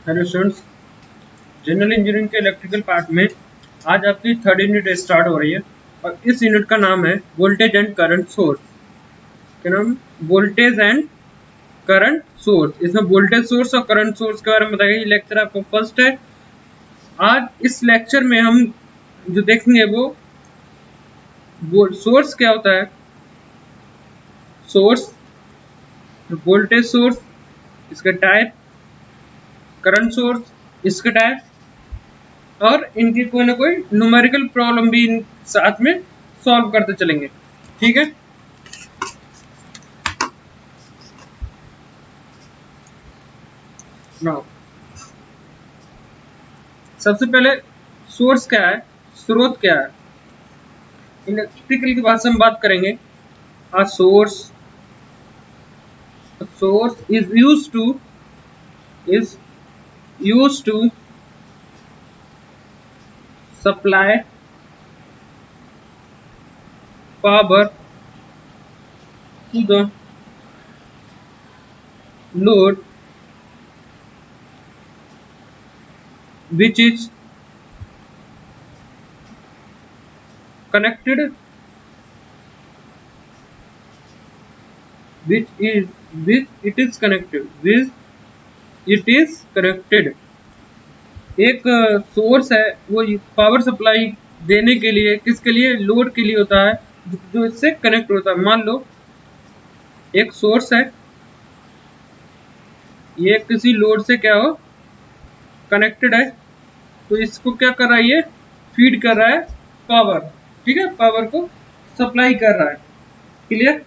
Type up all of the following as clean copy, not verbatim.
Hello students, general engineering के electrical part में आज आपकी थर्ड यूनिट स्टार्ट हो रही है और इस यूनिट का नाम है वोल्टेज एंड करंट सोर्स। क्या नाम? Voltage and current source. इसमें वोल्टेज सोर्स और करंट सोर्स के बारे में बताइए। ये लेक्चर आपका फर्स्ट है। आज इस लेक्चर में हम जो देखेंगे वो सोर्स क्या होता है, सोर्स, वोल्टेज सोर्स, इसका टाइप, करंट सोर्स, इसका टाइप, और इनकी कोई ना कोई न्यूमेरिकल प्रॉब्लम भी इन साथ में सॉल्व करते चलेंगे। ठीक है। नाउ सबसे पहले सोर्स क्या है, स्रोत क्या है। इलेक्ट्रिकल की भाषा में बात करेंगे। A source is used to supply power to the load which is connected with it is connected with it is connected। एक सोर्स है, वो पावर सप्लाई देने के लिए, किसके लिए? लोड के लिए होता है, जो इससे कनेक्ट होता है। मान लो एक सोर्स है, ये किसी लोड से क्या हो, कनेक्टेड है, तो इसको क्या कर रहा है, ये फीड कर रहा है पावर। ठीक है, पावर को सप्लाई कर रहा है। क्लियर?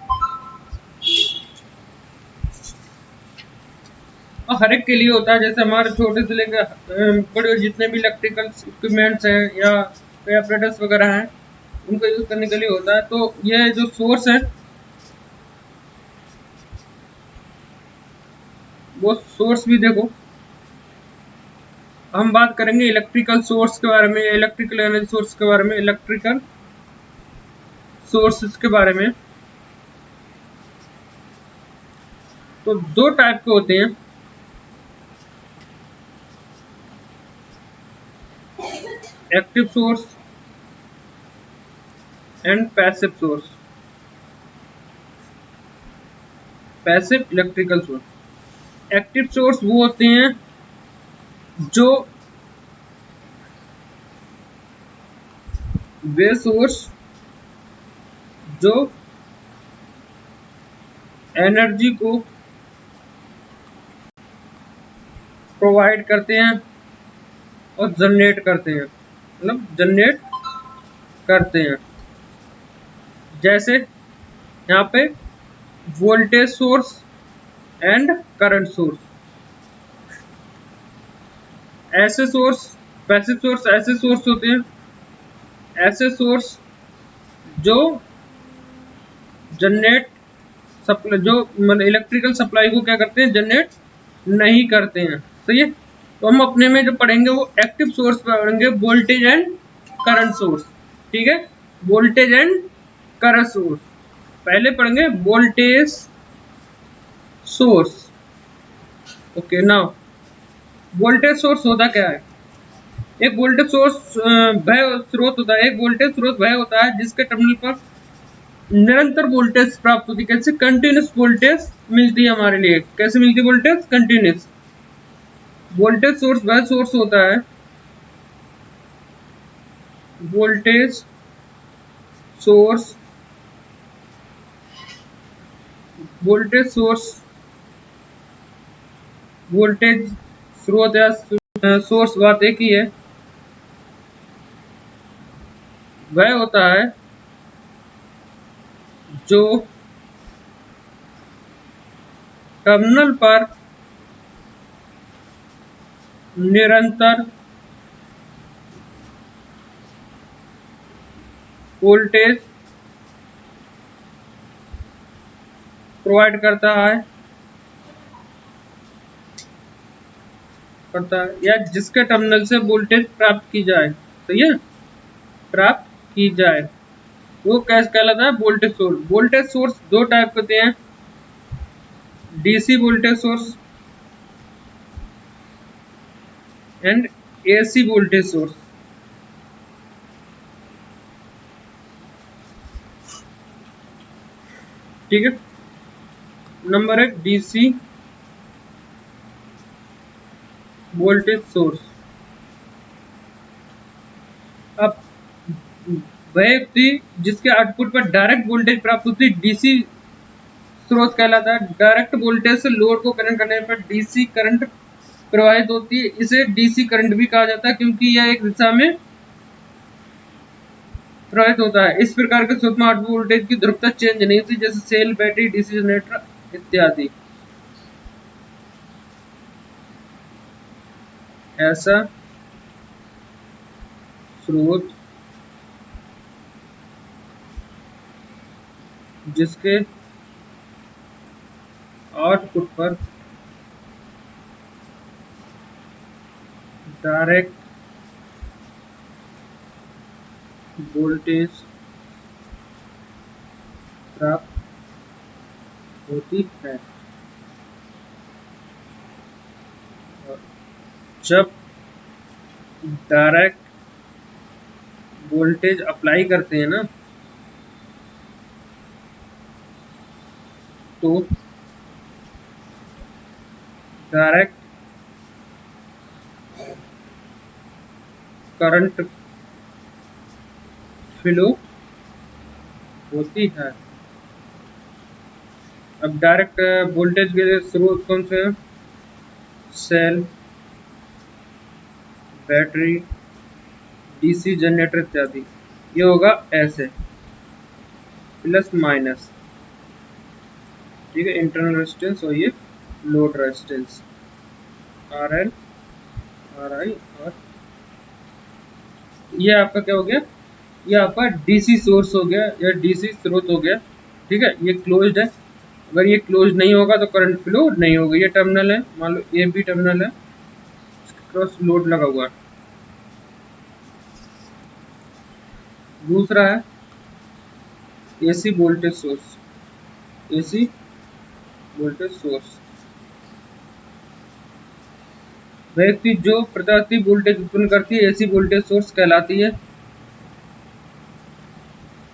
और हर एक के लिए होता है, जैसे हमारे छोटे से लेकर बड़े जितने भी इलेक्ट्रिकल इक्विपमेंट्स हैं या ऑपरेटर्स वगैरह हैं, उनको यूज करने के लिए होता है। तो ये जो सोर्स है, वो सोर्स भी देखो, हम बात करेंगे इलेक्ट्रिकल सोर्स के बारे में, इलेक्ट्रिकल एनर्जी सोर्स के बारे में, इलेक्ट्रिकल सोर्सेस के बारे में। तो दो टाइप के होते हैं, active source and passive source. Passive electrical source. Active source वो होते हैं जो वे सोर्स जो एनर्जी को प्रोवाइड करते हैं और जनरेट करते हैं, मतलब जनरेट करते हैं। जैसे यहाँ पे voltage source and current source. ऐसे सोर्स, पैसिव सोर्स ऐसे सोर्स होते हैं, ऐसे सोर्स जो जनरेट सप्लाई, जो मतलब इलेक्ट्रिकल सप्लाई को क्या करते हैं, जनरेट नहीं करते हैं। सही है। तो हम अपने में जो पढ़ेंगे वो एक्टिव सोर्स पढ़ेंगे, वोल्टेज एंड करंट सोर्स। ठीक है, वोल्टेज एंड करंट सोर्स पहले पढ़ेंगे, voltage source. Okay, now voltage source होता क्या है? एक वोल्टेज सोर्स वह स्रोत होता है, एक वोल्टेज स्रोत वह होता है जिसके टर्मिनल पर निरंतर वोल्टेज प्राप्त होती है। कैसे? कंटिन्यूस वोल्टेज मिलती है हमारे लिए। कैसे मिलती है वोल्टेज? कंटिन्यूस। वोल्टेज सोर्स वह सोर्स होता है, voltage source, voltage source, voltage स्रोत या सोर्स बात एक ही है। वह होता है जो टर्मिनल पर निरंतर वोल्टेज प्रोवाइड करता है या जिसके टर्मिनल से वोल्टेज प्राप्त की जाए। सही है, प्राप्त की जाए, वो कैसे कहलाता है? Voltage source. वोल्टेज सोर्स दो टाइप के होते हैं, DC voltage source and AC voltage source. ठीक है, नंबर एक डीसी वोल्टेज सोर्स। अब वह व्यक्ति जिसके आउटपुट पर डायरेक्ट वोल्टेज प्राप्त होती है डीसी स्रोत कहलाता है। डायरेक्ट वोल्टेज से लोड को कनेक्ट करने पर डीसी करंट प्रवाहित होती है, इसे डीसी करंट भी कहा जाता है क्योंकि यह एक दिशा में प्रवाहित होता है। इस प्रकार के स्रोत में आउटपुट वोल्टेज की ध्रुवता चेंज नहीं होती, जैसे सेल, बैटरी, डीसी जनरेटर इत्यादि। ऐसा स्रोत जिसके आउटपुट पर डायरेक्ट वोल्टेज प्राप्त होती है। जब डायरेक्ट वोल्टेज अप्लाई करते हैं ना, तो डायरेक्ट करंट फ्लो होती है। अब डायरेक्ट वोल्टेज के स्रोत कौन से हैं? सेल, बैटरी, डीसी जनरेटर इत्यादि। ये होगा ऐसे प्लस माइनस। ठीक है, इंटरनल रेजिस्टेंस और ये load resistance R L, are आई, और ये आपका क्या हो गया? ये आपका डीसी सोर्स हो गया या डीसी स्रोत हो गया। ठीक है, ये क्लोज्ड है। अगर ये क्लोज नहीं होगा तो करंट फ्लो नहीं होगा। ये टर्मिनल है, मान लो ए बी टर्मिनल है, क्रॉस लोड लगा हुआ है। दूसरा है AC voltage source. AC voltage source व्यक्ति जो प्रत्यावर्ती वोल्टेज उत्पन्न करती है एसी वोल्टेज सोर्स कहलाती है।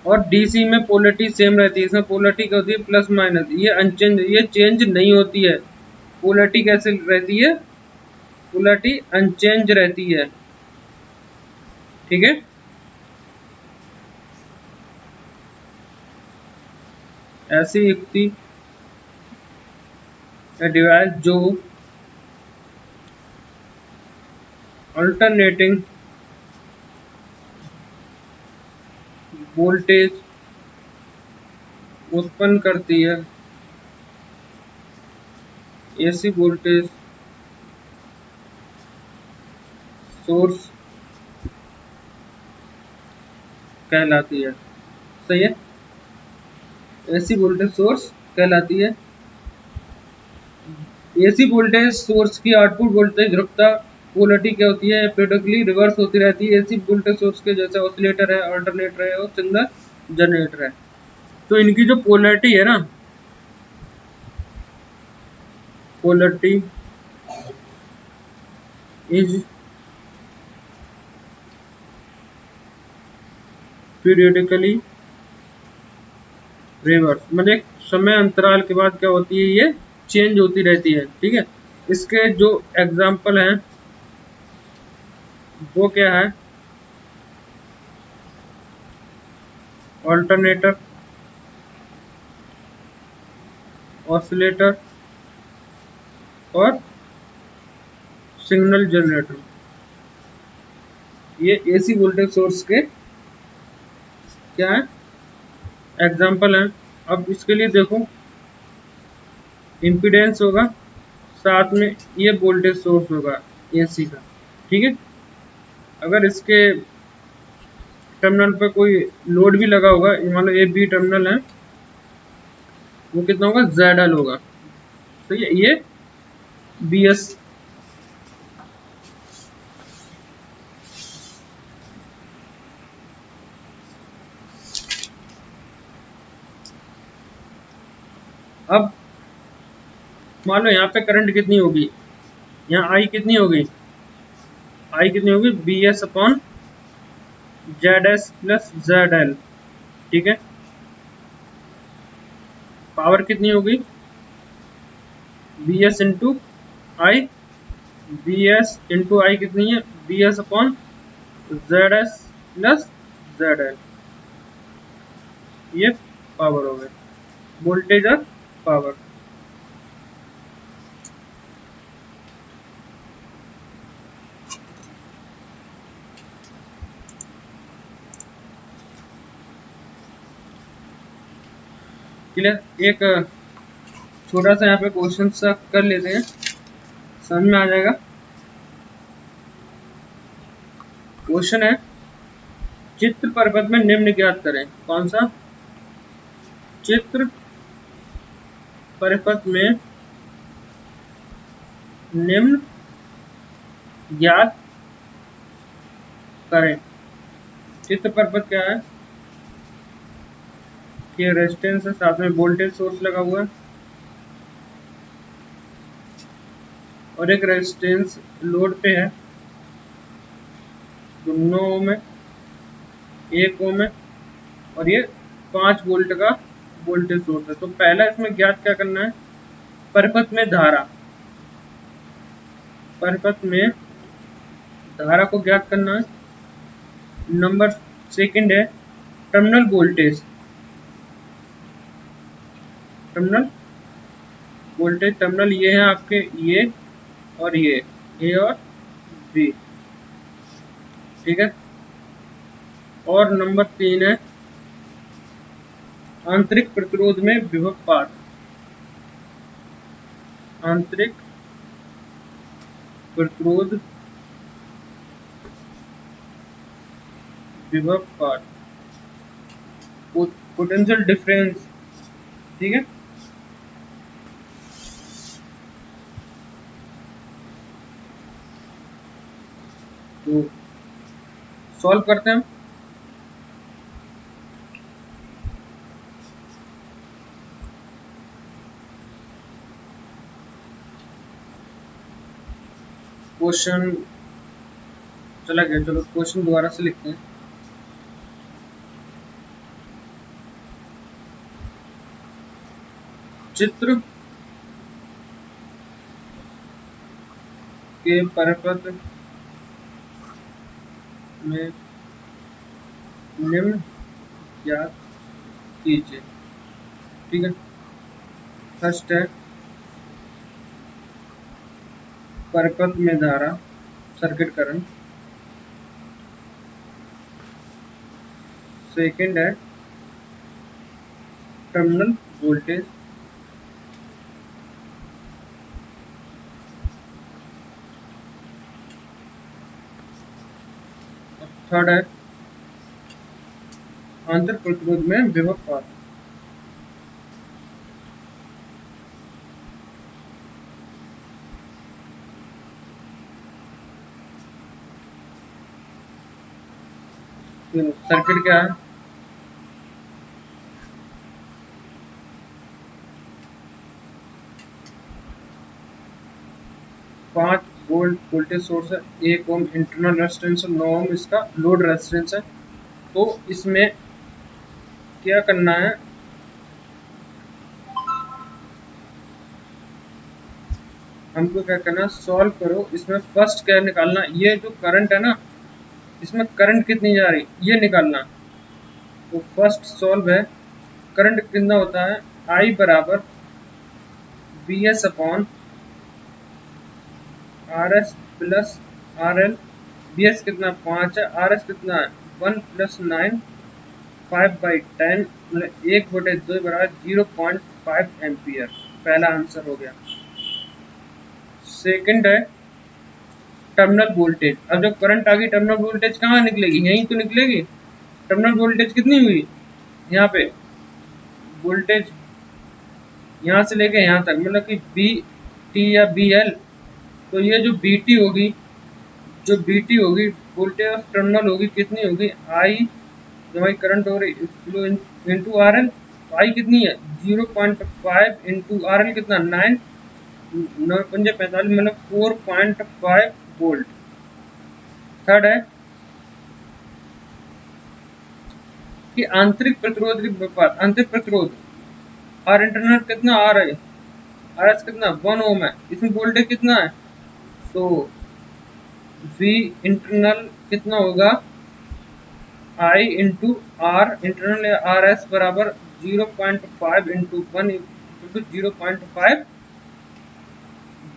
और डीसी में पोलरिटी सेम रहती है। इसमें पोलरिटी क्या होती है? Plus minus. ये अनचेंज, ये चेंज नहीं होती है। पोलरिटी कैसे रहती है? पोलरिटी अनचेंज रहती है। ठीक है, ऐसी युक्ति डिवाइस जो अल्टरनेटिंग वोल्टेज उत्पन्न करती है एसी वोल्टेज सोर्स कहलाती है। सही है, एसी वोल्टेज सोर्स कहलाती है। एसी वोल्टेज सोर्स की आउटपुट वोल्टेज ध्रुवता पोलरिटी क्या होती है? पीरियडिकली रिवर्स होती रहती है। एसी वोल्टेज सोर्स के जैसे ऑसिलेटर है, अल्टरनेटर है और सिंगल जनरेटर है। तो इनकी जो पोलरिटी है ना, पोलरिटी इज पीरियडिकली रिवर्स, मतलब एक समय अंतराल के बाद क्या होती है? ये चेंज होती रहती है। ठीक है, इसके जो एग्जाम्पल हैं वो क्या है? ऑल्टरनेटर, ऑसिलेटर और सिग्नल जनरेटर। ये एसी वोल्टेज सोर्स के क्या है? एग्जाम्पल हैं। अब इसके लिए देखो, इम्पीडेंस होगा, साथ में ये वोल्टेज सोर्स होगा एसी का। ठीक है, अगर इसके टर्मिनल पर कोई लोड भी लगा होगा, मान लो ये बी टर्मिनल है, वो कितना होगा? ZL होगा। तो ये बी एस। अब मान लो यहाँ पे करंट कितनी होगी? यहाँ आई कितनी होगी? आई कितनी होगी, B S upon Z S plus Z L. ठीक है, पावर कितनी होगी, B S into I, B S into I कितनी है, B S upon Z S plus Z L. ये पावर हो गई, वोल्टेज और पावर। क्लियर। एक छोटा सा यहाँ पे क्वेश्चन सा कर लेते हैं, समझ में आ जाएगा। क्वेश्चन है, चित्र पर्वत में निम्न ज्ञात करें। कौन सा, चित्र पर्वत में निम्न ज्ञात करें। चित्र पर्वत क्या है कि रेजिस्टेंस है, साथ में वोल्टेज सोर्स लगा हुआ है और एक रेजिस्टेंस लोड पे है, दोनों ओम है, 1 ओम है, और ये 5 वोल्ट का वोल्टेज सोर्स है। तो पहला इसमें ज्ञात क्या करना है, पर्वत में धारा, पर्वत में धारा को ज्ञात करना है। नंबर सेकंड है terminal voltage, terminal voltage, terminal ये है आपके, ये और ये, ए और बी। ठीक है, और नंबर 3 है आंतरिक प्रतिरोध में विभव पात, आंतरिक प्रतिरोध विभव पात, पोटेंशियल डिफरेंस। ठीक है, तो सॉल्व करते हैं। क्वेश्चन चला गया, चलो क्वेश्चन दोबारा से लिखते हैं। चित्र के पर्वत में निम्न ज्ञात कीजिए। ठीक है, फर्स्ट है पर्वत में धारा, सर्किट करंट। सेकंड है टर्मिनल वोल्टेज। थर्ड है आंतर प्रतिरोध में विभव पात। सर्किट क्या है, 5 वोल्ट वोल्टेज सोर्स है, 1 ओम इंटरनल रेजिस्टेंस है, 9 ओम इसका लोड रेजिस्टेंस है। तो इसमें क्या करना है, हमको क्या करना है, सॉल्व करो। इसमें फर्स्ट क्या निकालना, ये जो करंट है ना, इसमें करंट कितनी जा रही ये निकालना। तो फर्स्ट सॉल्व है, करंट कितना होता है, आई बराबर B S upon R S plus R L. B S कितना 5 है, आर एस कितना है 1 प्लस 9, 5/10, मतलब 1/2 बराबर 0.5 एम्पियर। पहला आंसर हो गया। सेकंड है टर्मिनल वोल्टेज। अब जब करंट आ गई, टर्मिनल वोल्टेज कहाँ निकलेगी, यहीं तो निकलेगी। टर्मिनल वोल्टेज कितनी हुई, यहाँ पे वोल्टेज यहाँ से लेके यहाँ तक, मतलब कि बी टी या बी एल। तो ये जो बी टी होगी, जो बी टी होगी वोल्टेज ऑफ टर्मिनल होगी, कितनी होगी, आई जो हमारी करंट हो रही फ्लो इंटू आर एल। आई कितनी है 0.5 इंटू आर एल कितना 9, 9 पंजे 45, मतलब 4.5 वोल्ट। थर्ड है कि आंतरिक प्रतिरोध के अनुपात, आंतरिक प्रतिरोध आर इंटरनल कितना आ रहा है, आर एस कितना 1 ओम है, इसमें वोल्टेज कितना है, तो वी इंटरनल कितना होगा I into R internal R S बराबर 0.5 इंटू 1 0.5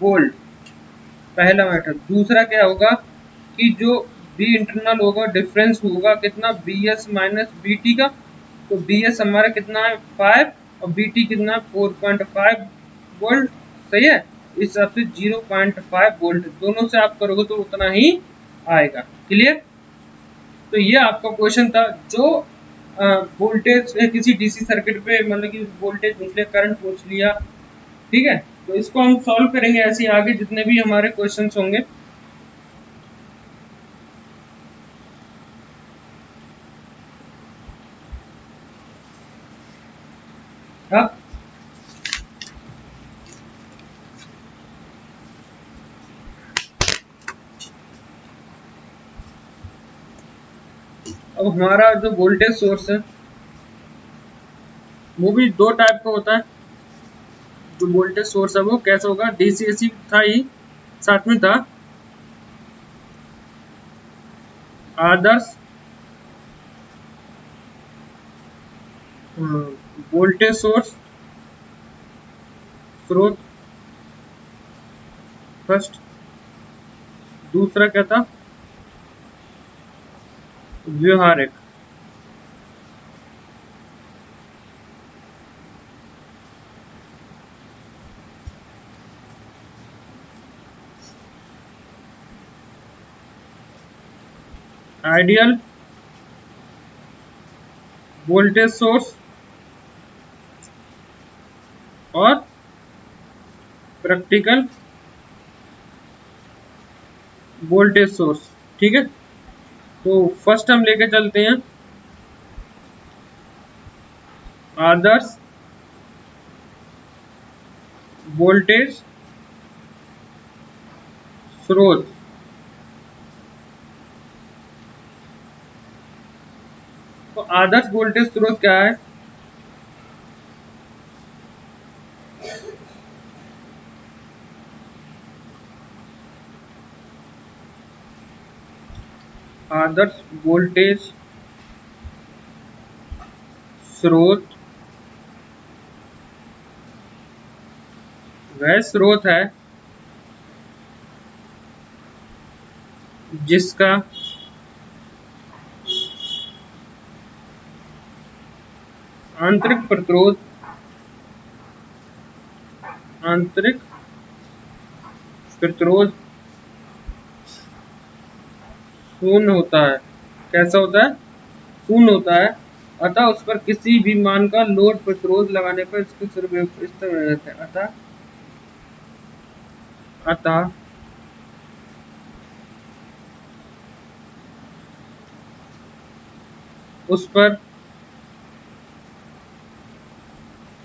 वोल्ट, पहला मेथड। दूसरा क्या होगा कि जो बी इंटरनल होगा डिफरेंस होगा कितना B S minus B T का, तो बी एस हमारा कितना है 5 और बी टी कितना 4.5 वोल्ट, सही है। इस हिसाब से 0.5 वोल्ट दोनों से आप करोगे तो उतना ही आएगा। क्लियर। तो ये आपका क्वेश्चन था जो वोल्टेज किसी डीसी सर्किट पे मतलब कि वोल्टेज निकले करंट पूछ लिया, ठीक है। तो इसको हम सॉल्व करेंगे ऐसे आगे जितने भी हमारे क्वेश्चंस होंगे। हाँ अब हमारा जो वोल्टेज सोर्स है वो भी दो टाइप का होता है। जो वोल्टेज सोर्स है वो कैसा होगा, डीसी एसी था ही साथ में था आदर्श वोल्टेज सोर्स स्रोत फर्स्ट। दूसरा क्या था, व्यवहारिक। आइडियल वोल्टेज सोर्स और प्रैक्टिकल वोल्टेज सोर्स, ठीक है। तो फर्स्ट हम लेके चलते हैं आदर्श वोल्टेज स्रोत। तो आदर्श वोल्टेज स्रोत क्या है, आदर्श वोल्टेज स्रोत वह स्रोत है जिसका आंतरिक प्रतिरोध शून्य होता है। कैसा होता है, शून्य होता है। अतः उस पर किसी भी मान का लोड प्रतिरोध लगाने पर इसके सिर्फ इस तरह रहता है। अतः उस पर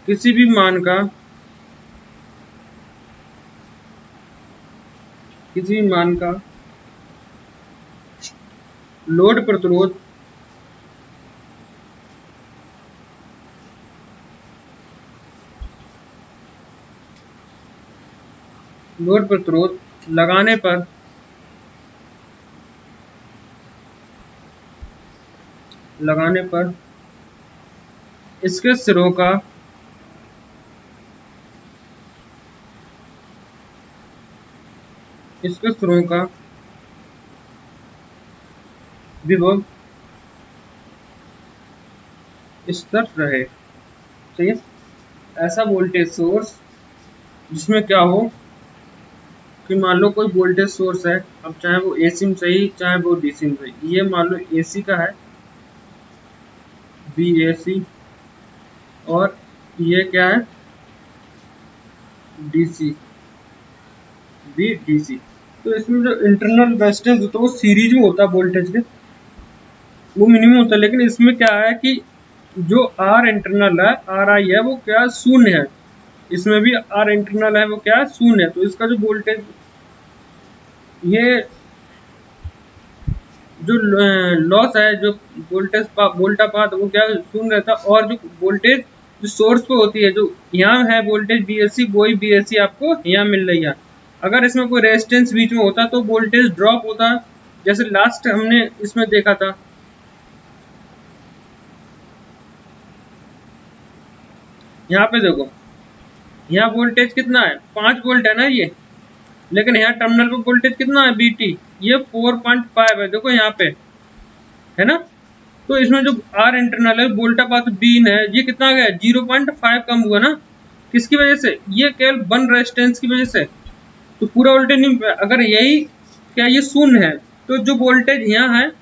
किसी भी मान का लोड प्रतिरोध लगाने पर इसके सिरों का विभव स्तर रहे, ठीक है। ऐसा वोल्टेज सोर्स जिसमें क्या हो कि मान लो कोई वोल्टेज सोर्स है, अब चाहे वो एसी में सही चाहे वो डीसी में सही, ये मान लो एसी का है बी एसी और ये क्या है डीसी बी डीसी। तो इसमें जो इंटरनल रेजिस्टेंस होता है वो सीरीज में होता है, वोल्टेज के वो मिनिमम होता है। लेकिन इसमें क्या है कि जो आर इंटरनल है आर आई है वो क्या शून्य है, इसमें भी आर इंटरनल है वो क्या शून्य है। तो इसका जो वोल्टेज ये जो लॉस है, जो वोल्टा पाथ वो क्या शून्य रहता है, और जो वोल्टेज जो सोर्स पे होती है, जो यहाँ है वोल्टेज बीएससी, वही बीएससी आपको यहाँ मिल रही है। अगर इसमें कोई रेजिस्टेंस बीच में होता तो वोल्टेज ड्रॉप होता, जैसे लास्ट हमने इसमें देखा था। यहाँ पे देखो, यहाँ वोल्टेज कितना है, 5 वोल्ट है ना ये, लेकिन यहाँ टर्मिनल पे वोल्टेज कितना है बीटी, ये 4.5 है, देखो यहाँ पे है ना। तो इसमें जो आर इंटरनल है, वोल्टा पाथ बीन है, ये कितना गया, 0.5 कम हुआ ना, किसकी वजह से, ये केवल 1 रेजिस्टेंस की वजह से। तो पूरा वोल्टेज नहीं, अगर यही क्या ये शून्य है, तो जो वोल्टेज यहाँ है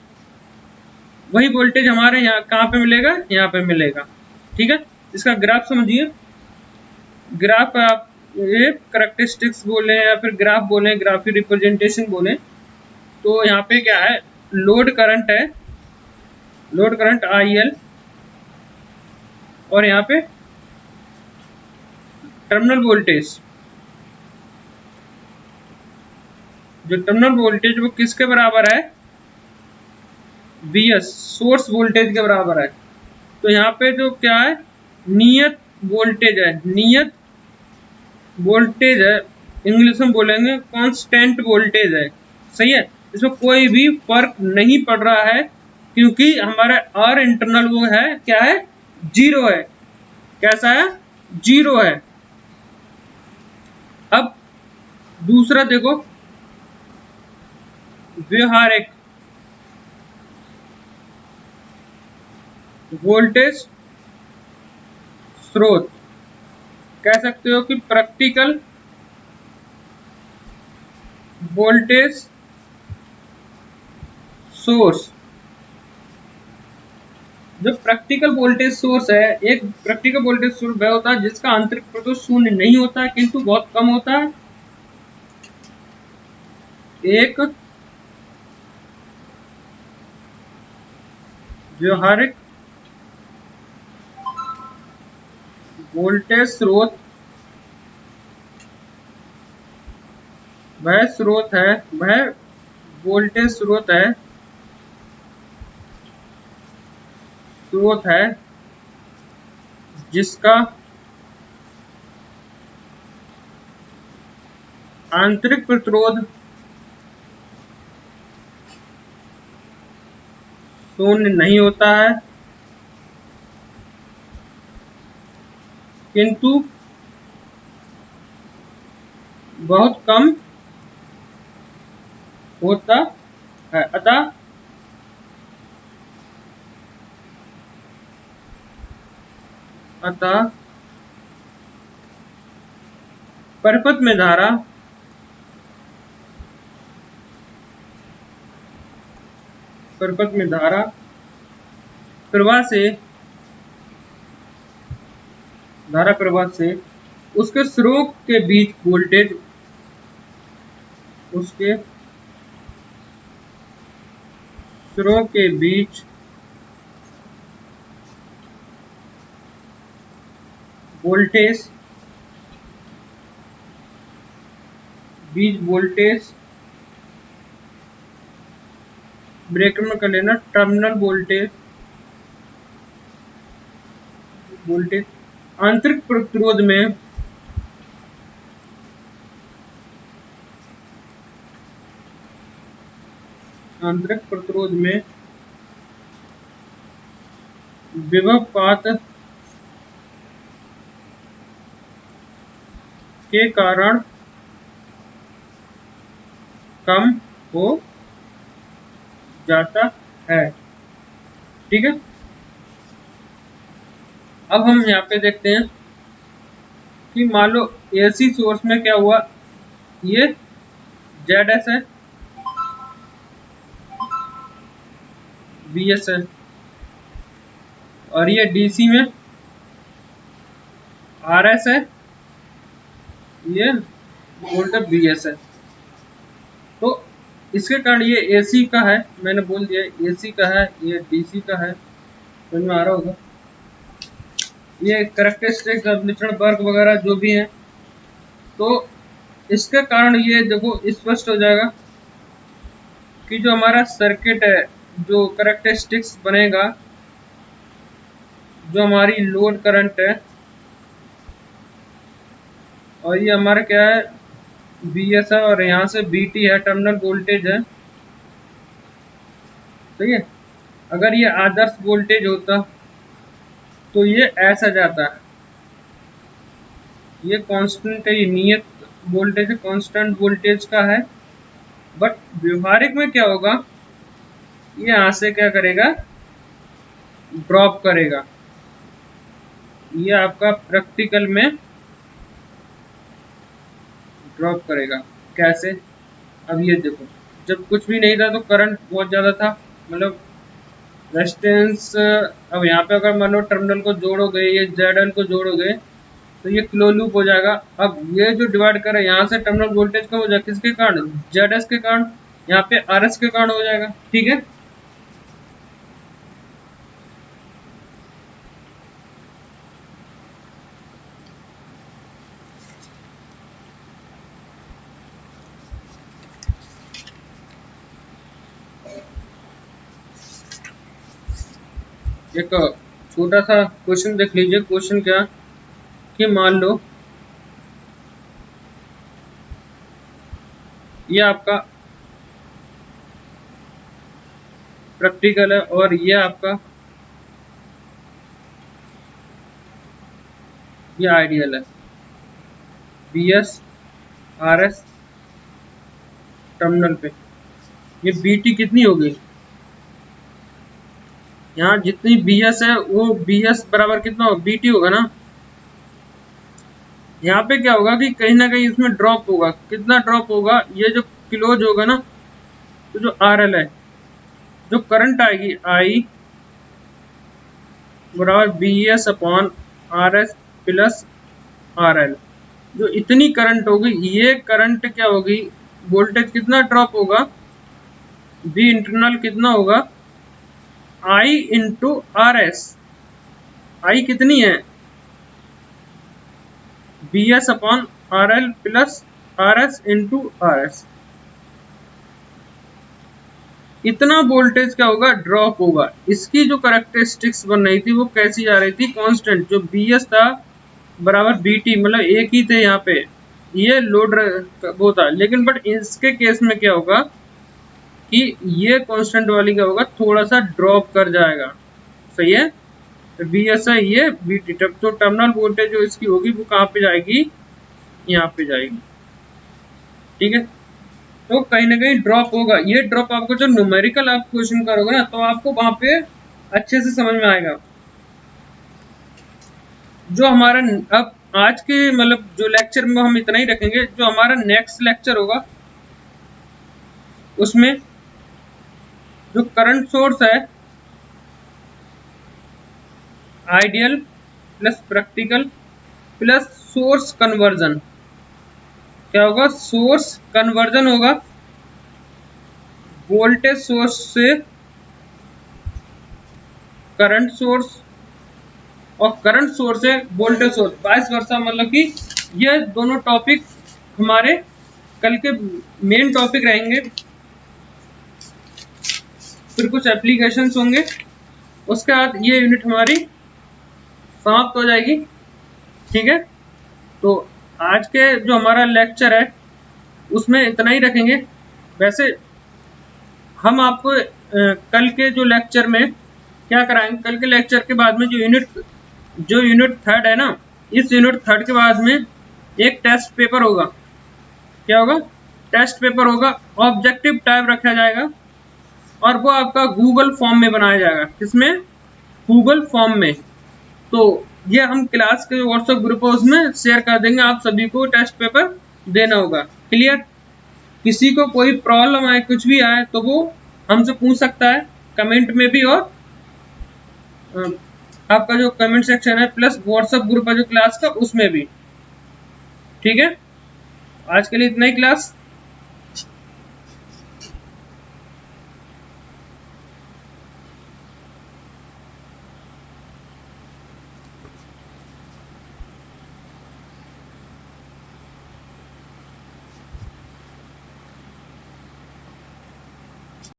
वही वोल्टेज हमारे यहाँ कहाँ पे मिलेगा, यहाँ पे मिलेगा। ठीक है, इसका ग्राफ समझिए। ग्राफ आप ये करेक्टरिस्टिक्स बोले या फिर ग्राफ बोले, ग्राफी रिप्रेजेंटेशन बोले, तो यहाँ पे क्या है, लोड करंट है, लोड करंट IL, और यहाँ पे टर्मिनल वोल्टेज, जो टर्मिनल वोल्टेज वो किसके बराबर है, VS, सोर्स वोल्टेज के बराबर है। तो यहाँ पे जो क्या है, नियत वोल्टेज है, नियत वोल्टेज है, इंग्लिश में बोलेंगे कांस्टेंट वोल्टेज है। सही है, इसमें कोई भी फर्क नहीं पड़ रहा है, क्योंकि हमारा आर इंटरनल वो है क्या है, 0 है। कैसा है, 0 है। अब दूसरा देखो, व्यवहारिक वोल्टेज स्रोत, कह सकते हो कि प्रैक्टिकल वोल्टेज सोर्स। जो प्रैक्टिकल वोल्टेज सोर्स है, एक प्रैक्टिकल वोल्टेज सोर्स वह होता है जिसका आंतरिक प्रतिरोध शून्य नहीं होता है, किंतु बहुत कम होता है। एक व्यवहारिक वोल्टेज स्रोत वह स्रोत है, वह वोल्टेज स्रोत है, स्रोत है जिसका आंतरिक प्रतिरोध शून्य नहीं होता है, किंतु बहुत कम होता है। अतः परिपथ में धारा प्रवाह से, धारा प्रवाह से उसके स्रोत के बीच वोल्टेज, उसके स्रोत के बीच वोल्टेज, ब्रैकेट में कर लेना, टर्मिनल वोल्टेज आंतरिक प्रतिरोध में विभव पात के कारण कम हो जाता है। ठीक है, अब हम यहाँ पे देखते हैं कि मान लो AC सोर्स में क्या हुआ, ये ZS है, VS है, और ये DC में RS है, ये वोल्टेज VS है। तो इसके कारण ये AC का है, मैंने बोल दिया AC का है, ये DC का है, समझ में आ रहा होगा। ये करेक्टरिस्टिक्स विचरण वर्ग वगैरह जो भी है, तो इसके कारण ये देखो स्पष्ट हो जाएगा कि जो हमारा सर्किट है, जो करैक्टरिस्टिक्स बनेगा, जो हमारी लोड करंट है, और ये हमारा क्या है, BS है, और यहाँ से BT है, टर्मिनल वोल्टेज है। सही है। अगर ये आदर्श वोल्टेज होता तो ये ऐसा जाता है, ये कांस्टेंट है, ये नियत वोल्टेज है, कांस्टेंट वोल्टेज का है। बट व्यवहारिक में क्या होगा, ये यहाँ से क्या करेगा, ड्रॉप करेगा। ये आपका प्रैक्टिकल में ड्रॉप करेगा। कैसे? अब ये देखो, जब कुछ भी नहीं था तो करंट बहुत ज़्यादा था, मतलब रेजिस्टेंस। अब यहाँ पे अगर मान लो टर्मिनल को जोड़ोगे, ये ZL को जोड़ोगे, तो ये क्लोज लूप हो जाएगा। अब ये जो डिवाइड करे, यहाँ से टर्मिनल वोल्टेज कम हो जाएगा, किसके कारण? ZS के कारण। यहाँ पे RS के कारण हो जाएगा। ठीक है। एक छोटा सा क्वेश्चन देख लीजिए। क्वेश्चन क्या कि मान लो ये आपका प्रैक्टिकल है और ये आपका ये आइडियल है। BS RS टर्मिनल पे ये BT कितनी होगी, यहाँ जितनी BS है वो BS बराबर कितना होगा, BT होगा ना। यहाँ पे क्या होगा कि कहीं ना कहीं इसमें ड्रॉप होगा। कितना ड्रॉप होगा, ये जो क्लोज होगा ना, तो जो RL है, जो करंट आएगी I बराबर BS upon RS plus RL। जो इतनी करंट होगी, ये करंट क्या होगी, वोल्टेज कितना ड्रॉप होगा, B इंटरनल कितना होगा, I इंटू RS। I कितनी है, BS upon RL plus RS into RS। इतना वोल्टेज क्या होगा, ड्रॉप होगा। इसकी जो करैक्टरिस्टिक्स बन रही थी वो कैसी जा रही थी, कांस्टेंट। जो BS था बराबर BT, मतलब एक ही थे यहाँ पे, ये लोड वो था। लेकिन बट इसके केस में क्या होगा कि ये कांस्टेंट वाली क्या होगा, थोड़ा सा ड्रॉप कर जाएगा। सही है। तो BS है, ये BT, तो टर्मिनल वोल्टेज जो इसकी होगी वो कहाँ पे जाएगी, यहाँ पे जाएगी। ठीक है। तो कहीं ना कहीं ड्रॉप होगा। ये ड्रॉप आपको जो न्यूमेरिकल आप क्वेश्चन करोगे ना, तो आपको वहां पे अच्छे से समझ में आएगा। जो हमारा अब आज के मतलब जो लेक्चर में हम इतना ही रखेंगे। जो हमारा नेक्स्ट लेक्चर होगा उसमें जो करंट सोर्स है, ideal plus practical plus source conversion, क्या होगा, सोर्स कन्वर्जन होगा वोल्टेज सोर्स से करंट सोर्स, और करंट सोर्स है वोल्टेज सोर्स, वाइस वर्सा। मतलब कि ये दोनों टॉपिक हमारे कल के मेन टॉपिक रहेंगे। फिर कुछ एप्लीकेशंस होंगे, उसके बाद ये यूनिट हमारी समाप्त हो जाएगी। ठीक है। तो आज के जो हमारा लेक्चर है उसमें इतना ही रखेंगे। वैसे हम आपको कल के जो लेक्चर में क्या कराएंगे, कल के लेक्चर के बाद में जो यूनिट थर्ड है ना, इस यूनिट थर्ड के बाद में एक टेस्ट पेपर होगा। क्या होगा, टेस्ट पेपर होगा, ऑब्जेक्टिव टाइप रखा जाएगा, और वो आपका गूगल फॉर्म में बनाया जाएगा। किसमें, गूगल फॉर्म में। तो ये हम क्लास के व्हाट्सएप ग्रुप है उसमें शेयर कर देंगे, आप सभी को टेस्ट पेपर देना होगा। क्लियर। किसी को कोई प्रॉब्लम आए, कुछ भी आए, तो वो हमसे पूछ सकता है कमेंट में भी, और आपका जो कमेंट सेक्शन है प्लस व्हाट्सएप ग्रुप है जो क्लास का, उसमें भी। ठीक है। आज के लिए इतना ही क्लास।